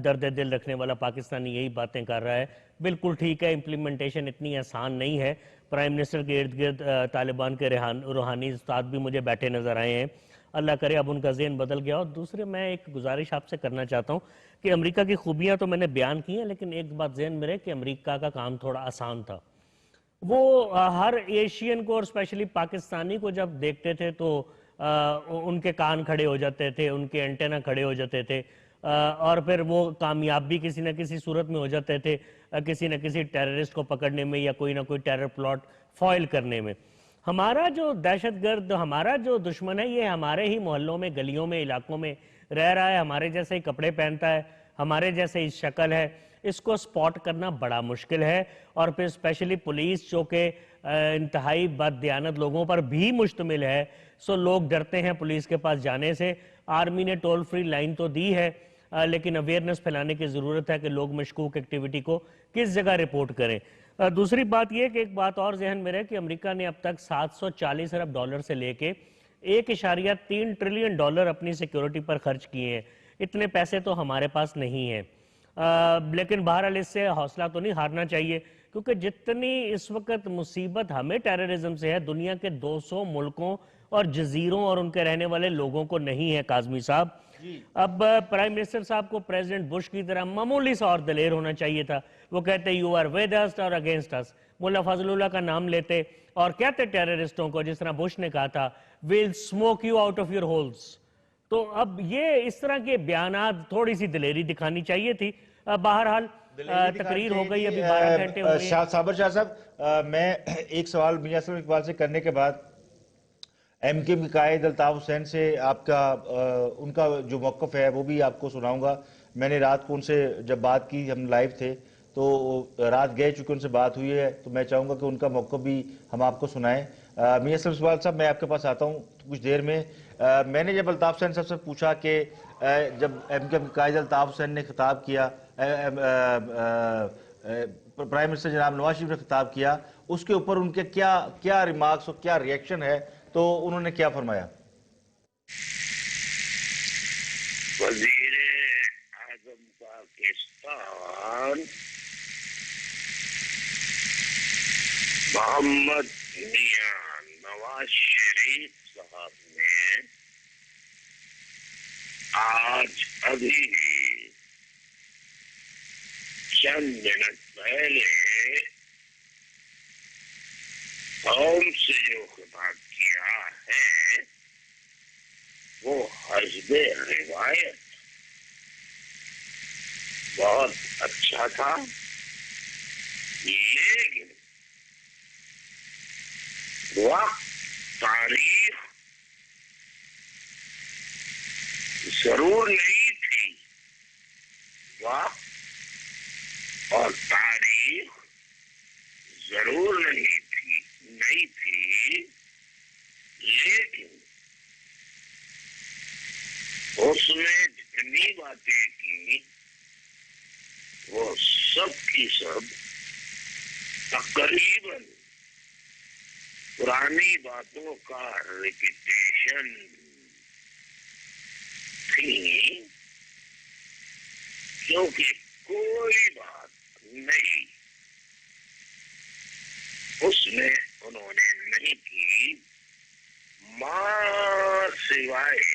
درد دل رکھنے والا پاکستانی یہی باتیں کر رہا ہے. بالکل ٹھیک ہے، امپلیمنٹیشن اتنی آسان نہیں ہے. پرائم منسٹر کے ارد گرد طالبان کے روحانی استاد بھی مجھے بیٹھے نظر آئے ہیں. اللہ کرے اب ان کا ذہن بدل گیا. اور دوسرے میں ایک گزارش آپ سے کرنا چاہتا ہوں کہ امریکہ کی خوبیاں تو میں نے بیان کی ہیں، لیکن ایک بات ذہن میں رہے کہ امریکہ کا کام تھوڑا آسان تھا. وہ ہر ایشین کو اور اسپیشلی پاکستانی کو جب دیکھتے تھے تو ان کے کان کھڑے ہو جاتے تھے، ان کے انٹینا کھڑے ہو جاتے تھے، اور پھر وہ کامیاب بھی کسی نہ کسی صورت میں ہو جاتے تھے کسی نہ کسی ٹیررسٹ کو پکڑنے میں یا کوئی نہ کوئی ٹیرر پلاٹ فائل کرنے میں. ہمارا جو دہشت گرد، ہمارا جو دشمن ہے، یہ ہمارے ہی محلوں میں، گلیوں میں، علاقوں میں رہ رہا ہے، ہمارے جیسے ہی کپڑے پہنتا ہے، ہمارے جیسے ہی شکل ہے. اس کو سپاٹ کرنا بڑا مشکل ہے. اور پھر اسپیشلی پولیس جو کہ انتہائی بد دیانت لوگوں پر بھی مشتمل ہے، سو لوگ ڈرتے ہیں پولیس کے پاس جانے سے. آرمی نے ٹول فری لائن تو دی ہے، لیکن اویئرنس پھیلانے کی ضرورت ہے کہ لوگ مشکوک ایکٹیویٹی کو کس جگہ رپورٹ کریں. دوسری بات یہ کہ ایک بات اور ذہن میں رہے کہ امریکہ نے اب تک $740 ارب سے لے کے $1.3 ٹریلین اپنی سیکیورٹی پر خرچ کیے ہیں. اتنے پیسے تو ہمارے پاس نہیں ہیں، لیکن بہرحال اس سے حوصلہ تو نہیں ہارنا چاہیے، کیونکہ جتنی اس وقت مصیبت ہمیں ٹیررزم سے ہے، دنیا کے 200 ملکوں اور جزیروں اور ان کے رہنے والے لوگوں کو نہیں ہے. کاظمی صاحب، اب پرائم منسٹر صاحب کو پریزیڈنٹ بش کی طرح معمولی سا اور دلیر ہونا چاہیے تھا. وہ کہتے یو آر ود اس اور اگینسٹ اس، ملا فضل اللہ کا نام لیتے اور کہتے ٹیررسٹوں کو، جس طرح بش نے کہا تھا we'll smoke you out of your holes. تو اب یہ اس طرح کے بیانات تھوڑی سی دلیری دکھانی چاہیے تھی. بہرحال تقریر ہو گئی، ابھی 12 گھنٹے ہوئے ہیں. صابر شاہ صاحب، میں ایک سوال میاں اسلم اقبال سے کرنے کے بعد ایم کیو کے قائد الطاف حسین سے آپ کا ان کا جو موقف ہے وہ بھی آپ کو سناؤں گا. میں نے رات کو ان سے جب بات کی، ہم لائیو تھے تو رات گئے چونکہ ان سے بات ہوئی ہے، تو میں چاہوں گا کہ ان کا موقف بھی ہم آپ کو سنائیں. میاں اسلم اقبال صاحب، میں آپ کے پاس آتا ہوں کچھ دیر میں. میں نے جب الطاف حسین صاحب سے پوچھا کہ جب ایم کیو کے قائد الطاف حسین نے خطاب کیا، پرائم منسٹر جناب نواز شریف نے خطاب کیا، اس کے اوپر ان کے کیا ریمارکس اور کیا ریئیکشن ہے، تو انہوں نے کیا فرمایا؟ وزیر اعظم پاکستان محمد میاں نواز شریف صاحب نے آج ابھی چند منٹ پہلے قوم سے جو خطاب کیا ہے وہ حسب روایت بہت اچھا تھا، لیکن وقت، تاریخ ضرور نہیں تھی، وقت اور تاریخ ضرور نہیں تھی، لیکن اس میں جتنی باتیں کی وہ سب کی سب تقریباً پرانی باتوں کا ریپیٹیشن تھی، کیونکہ کوئی بات نہیں اس میں انہوں نے نہیں کی ماں سوائے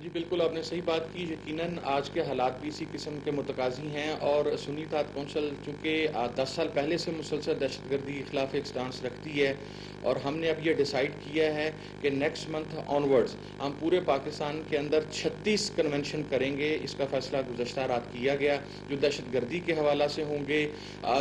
جی بالکل آپ نے صحیح بات کی. یقیناً آج کے حالات بھی اسی قسم کے متقاضی ہیں اور سنی اتحاد کونسل چونکہ 10 سال پہلے سے مسلسل دہشت گردی کے خلاف ایک سٹانس رکھتی ہے اور ہم نے اب یہ ڈیسائیڈ کیا ہے کہ نیکسٹ منتھ آنورڈز ہم پورے پاکستان کے اندر 36 کنونشن کریں گے. اس کا فیصلہ گزشتہ رات کیا گیا جو دہشت گردی کے حوالہ سے ہوں گے,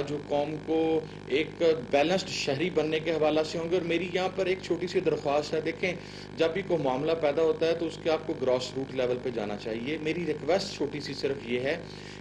جو قوم کو ایک بیلنسڈ شہری بننے کے حوالہ سے ہوں گے. اور میری یہاں پر ایک چھوٹی سی درخواست ہے, دیکھیں جب بھی کوئی معاملہ پیدا ہوتا ہے تو اس کے آپ کو گراس روٹ لیول پہ جانا چاہیے. میری ریکویسٹ چھوٹی سی صرف یہ ہے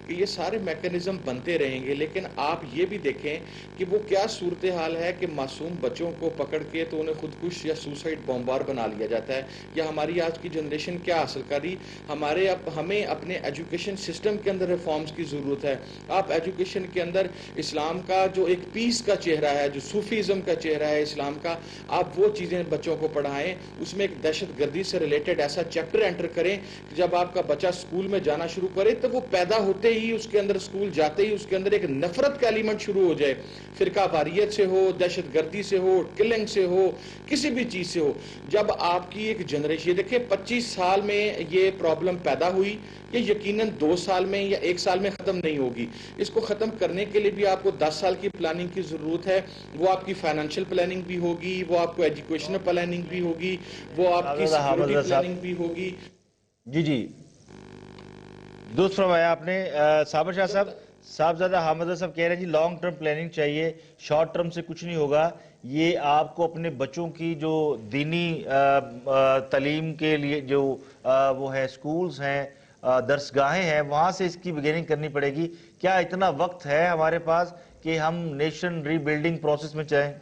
کہ یہ سارے میکانزم بنتے رہیں گے لیکن آپ یہ بھی دیکھیں کہ وہ کیا صورتحال ہے کہ معصوم بچوں کو پکڑ کے تو انہیں خودکش یا سوسائڈ بمبار بنا لیا جاتا ہے. یا ہماری آج کی جنریشن کیا حاصل کری, ہمیں اپنے ایجوکیشن سسٹم کے اندر ریفارمز کی ضرورت ہے. آپ ایجوکیشن کے اندر اسلام کا جو ایک پیس کا چہرہ ہے, جو صوفیزم کا چہرہ ہے اسلام کا, آپ وہ چیزیں بچوں کو پڑھائیں. اس میں ایک دہشت گردی سے ریلیٹڈ ایسا چیپٹر انٹر کریں کہ جب آپ کا بچہ سکول میں جانا شروع کرے تو وہ پیدا ہوتے ہی اس کے اندر, سکول جاتے ہی اس کے اندر ایک نفرت کا ایلیمنٹ شروع ہو جائے, فرقہ واریت سے ہو, دہشت گردی سے ہو, کلنگ سے ہو, کسی بھی چیز سے ہو. جب آپ کی ایک جنریشن, دیکھیں 25 سال میں یہ پرابلم پیدا ہوئی, یہ یقیناً 2 سال میں یا 1 سال میں ختم نہیں ہوگی. اس کو ختم کرنے کے لیے بھی آپ کو 10 سال کی پلاننگ کی ضرورت ہے. وہ آپ کی فائنینشیل پلاننگ بھی ہوگی, وہ آپ کو ایجوکیشنل پلاننگ بھی ہوگی, وہ آپ کی سیکورٹی پلاننگ بھی ہوگی. جی درست فرمایا آپ نے. صابر شاہ صاحب, صاحبزادہ حامد رضا صاحب کہہ رہے ہیں جی لانگ ٹرم پلاننگ چاہیے, شارٹ ٹرم سے کچھ نہیں ہوگا. یہ آپ کو اپنے بچوں کی جو دینی تعلیم کے لیے جو وہ ہے سکولز ہیں, درسگاہیں ہیں, وہاں سے اس کی بگننگ کرنی پڑے گی. کیا اتنا وقت ہے ہمارے پاس کہ ہم نیشن ری بلڈنگ پروسیس میں چاہیں؟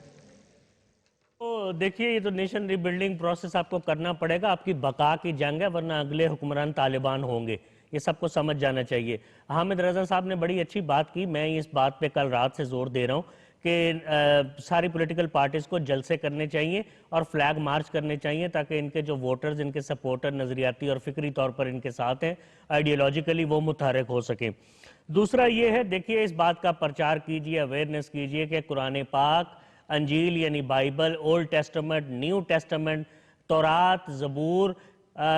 تو دیکھیے یہ تو نیشن ری بلڈنگ پروسیس آپ کو کرنا پڑے گا, آپ کی بقا کی جنگ ہے, ورنہ اگلے حکمران طالبان ہوں گے. یہ سب کو سمجھ جانا چاہیے. حامد رضا صاحب نے بڑی اچھی بات کی, میں اس بات پہ کل رات سے زور دے رہا ہوں کہ ساری پولیٹیکل پارٹیز کو جلسے کرنے چاہیے اور فلیگ مارچ کرنے چاہیے تاکہ ان کے جو ووٹرز, ان کے سپورٹر نظریاتی اور فکری طور پر ان کے ساتھ ہیں, آئیڈیالوجیکلی وہ متحرک ہو سکیں. دوسرا یہ ہے, دیکھیے اس بات کا پرچار کیجیے, اویئرنیس کیجیے کہ قرآن پاک, انجیل یعنی Bible, old testament, new testament, تورات, زبور,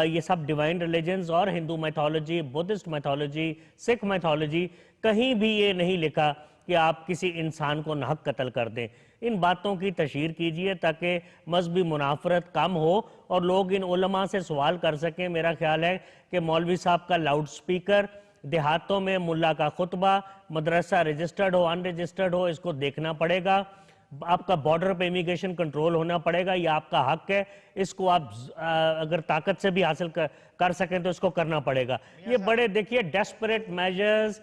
یہ سب ڈیوائن ریلیجنز اور ہندو میتھولوجی, بدھسٹ میتھولوجی, سکھ میتھولوجی, کہیں بھی یہ نہیں لکھا کہ آپ کسی انسان کو ناحق قتل کر دیں. ان باتوں کی تشہیر کیجئے تاکہ مذہبی منافرت کم ہو اور لوگ ان علماء سے سوال کر سکیں. میرا خیال ہے کہ مولوی صاحب کا لاؤڈ سپیکر, دیہاتوں میں ملا کا خطبہ, مدرسہ رجسٹرڈ ہو ان رجسٹرڈ ہو, اس کو دیکھنا پڑے گا. آپ کا بارڈر پہ امیگریشن کنٹرول ہونا پڑے گا, یہ آپ کا حق ہے, اس کو آپ اگر طاقت سے بھی حاصل کر سکیں تو اس کو کرنا پڑے گا. یہ بڑے دیکھیے desperate measures,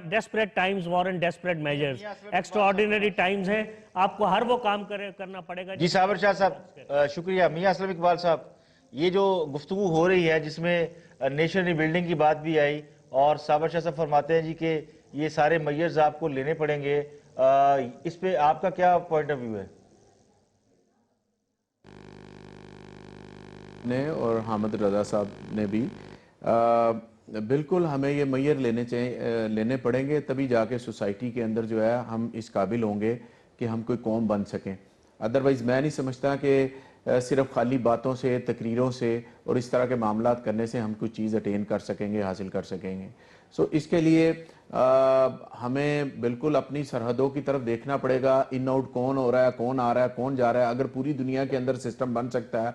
desperate times warrant desperate measures, extraordinary times ہیں, آپ کو ہر وہ کام کرنا پڑے گا. جی صابر شاہ صاحب شکریہ. میاں اسلم اقبال صاحب, یہ جو گفتگو ہو رہی ہے جس میں نیشن ری بلڈنگ کی بات بھی آئی اور صابر شاہ صاحب فرماتے ہیں جی کہ یہ سارے میجرز آپ کو لینے پڑیں گے, اس پہ آپ کا کیا پوائنٹ آف ویو ہے؟ نے اور حامد رضا صاحب نے بھی بالکل ہمیں یہ میئر لینے پڑیں گے, تبھی جا کے سوسائٹی کے اندر جو ہے ہم اس قابل ہوں گے کہ ہم کوئی قوم بن سکیں. ادروائز میں نہیں سمجھتا کہ صرف خالی باتوں سے, تقریروں سے اور اس طرح کے معاملات کرنے سے ہم کوئی چیز اٹین کر سکیں گے, حاصل کر سکیں گے. اس کے لیے ہمیں بالکل اپنی سرحدوں کی طرف دیکھنا پڑے گا, ان آؤٹ کون ہو رہا ہے, کون آ رہا ہے, کون جا رہا ہے. اگر پوری دنیا کے اندر سسٹم بن سکتا ہے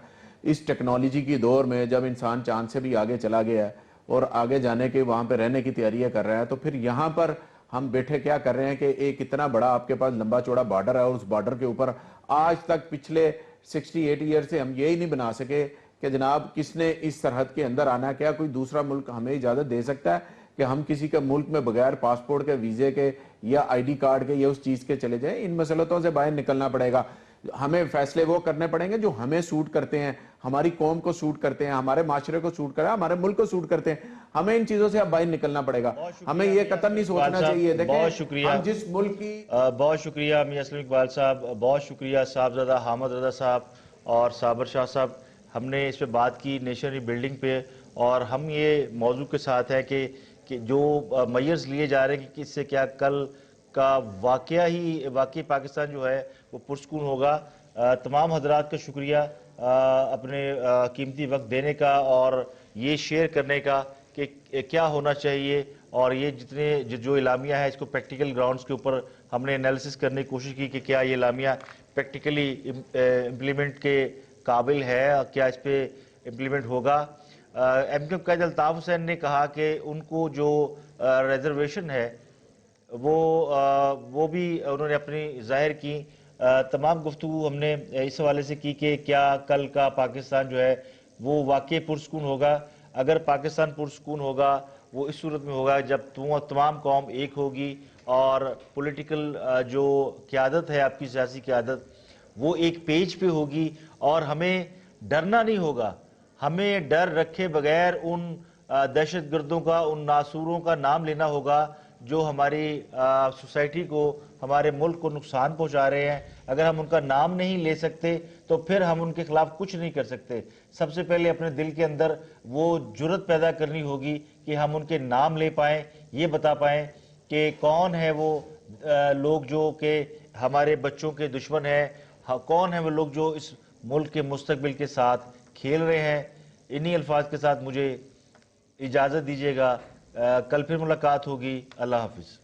اس ٹیکنالوجی کی دور میں, جب انسان چاند سے بھی آگے چلا گیا ہے اور آگے جانے کے وہاں پہ رہنے کی تیاریاں کر رہا ہے, تو پھر یہاں پر ہم بیٹھے کیا کر رہے ہیں کہ ایک اتنا بڑا آپ کے پاس لمبا چوڑا بارڈر ہے اور اس بارڈر کے اوپر آج تک پچھلے 68 ایئر سے ہم یہی نہیں بنا سکے کہ جناب کس نے اس سرحد کے اندر آنا ہے. کیا کوئی دوسرا ملک ہمیں اجازت دے سکتا ہے کہ ہم کسی کے ملک میں بغیر پاسپورٹ کے, ویزے کے یا آئی ڈی کارڈ کے یا اس چیز کے چلے جائیں؟ ان مسئلتوں سے باہر نکلنا پڑے گا. ہمیں فیصلے وہ کرنے پڑیں گے جو ہمیں سوٹ کرتے ہیں, ہماری قوم کو سوٹ کرتے ہیں, ہمارے معاشرے کو سوٹ کرتے ہیں, ہمارے ملک کو سوٹ کرتے ہیں. ہمیں ان چیزوں سے اب باہر نکلنا پڑے گا. ہمیں یہ قطعاً نہیں سوچنا چاہیے. بہت شکریہ, ہم جس ملک کی بہت شکریہ میاں اسلم اقبال صاحب, بہت شکریہ صاحبزادہ حامد رضا صاحب اور صابر شاہ صاحب. ہم نے اس پہ بات کی نیشن ری بلڈنگ پہ, اور ہم یہ موضوع کے ساتھ ہے کہ جو میئرز لیے جا رہے ہیں کہ اس سے کیا کل کا واقعی پاکستان جو ہے وہ پرسکون ہوگا. تمام حضرات کا شکریہ اپنے قیمتی وقت دینے کا, اور یہ شیئر کرنے کا کہ کیا ہونا چاہیے، اور یہ جتنے جو اعلامیہ ہے اس کو پریکٹیکل گراؤنڈز کے اوپر ہم نے انالیسس کرنے کی کوشش کی کہ کیا یہ اعلامیہ پریکٹیکلی امپلیمنٹ کے قابل ہے، کیا اس پہ امپلیمنٹ ہوگا۔ ایم کیو قائد الطاف حسین نے کہا کہ ان کو جو ریزرویشن ہے وہ بھی انہوں نے اپنی ظاہر کی۔ تمام گفتگو ہم نے اس حوالے سے کی کہ کیا کل کا پاکستان جو ہے وہ واقعی پرسکون ہوگا۔ اگر پاکستان پرسکون ہوگا وہ اس صورت میں ہوگا جب تمام قوم ایک ہوگی اور پولیٹیکل جو قیادت ہے، آپ کی سیاسی قیادت، وہ ایک پیج پہ ہوگی، اور ہمیں ڈرنا نہیں ہوگا۔ ہمیں ڈر رکھے بغیر ان دہشت گردوں کا، ان ناسوروں کا نام لینا ہوگا جو ہماری سوسائٹی کو، ہمارے ملک کو نقصان پہنچا رہے ہیں۔ اگر ہم ان کا نام نہیں لے سکتے تو پھر ہم ان کے خلاف کچھ نہیں کر سکتے۔ سب سے پہلے اپنے دل کے اندر وہ جرأت پیدا کرنی ہوگی کہ ہم ان کے نام لے پائیں، یہ بتا پائیں کہ کون ہے وہ لوگ جو کہ ہمارے بچوں کے دشمن ہیں، کون ہیں وہ لوگ جو اس ملک کے مستقبل کے ساتھ کھیل رہے ہیں۔ انہی الفاظ کے ساتھ مجھے اجازت دیجیے گا، کل پھر ملاقات ہوگی۔ اللہ حافظ۔